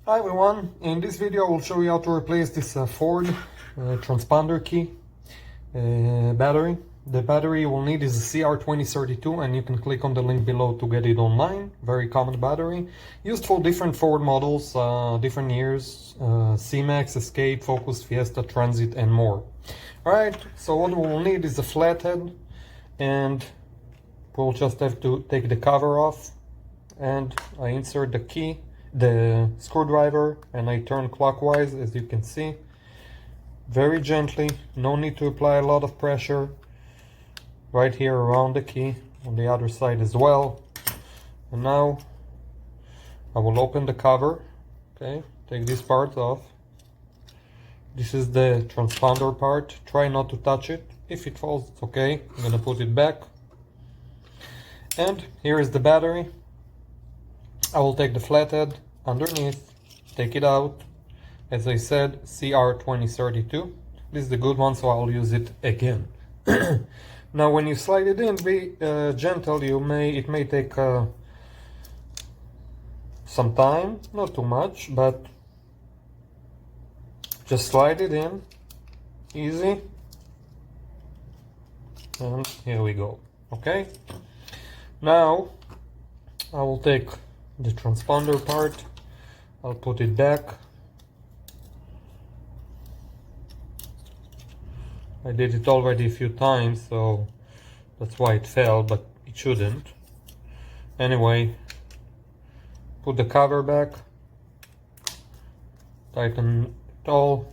Hi everyone, in this video I will show you how to replace this Ford transponder key battery. The battery you will need is a CR2032 and you can click on the link below to get it online. Very common battery, used for different Ford models, different years, C-Max, Escape, Focus, Fiesta, Transit and more. Alright, so what we will need is a flathead and we'll just have to take the cover off, and I insert the key, the screwdriver, and I turn clockwise, as you can see, very gently. No need to apply a lot of pressure. Right here around the key, on the other side as well. And now I will open the cover. Okay, take this part off. This is the transponder part. Try not to touch it. If it falls, it's okay. I'm gonna put it back. And here is the battery. I will take the flathead underneath, take it out. As I said, CR2032. This is the good one, so I'll use it again. Now when you slide it in, be gentle. It may take some time, not too much, but just slide it in, easy. And here we go. Okay, now I will take the transponder part, I'll put it back. I did it already a few times, so that's why it fell, but it shouldn't. Anyway, put the cover back, tighten it all,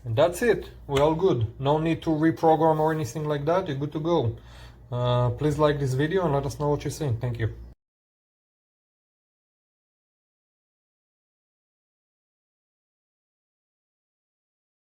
and that's it. We're all good. No need to reprogram or anything like that. You're good to go. Please like this video and let us know what you think. Thank you.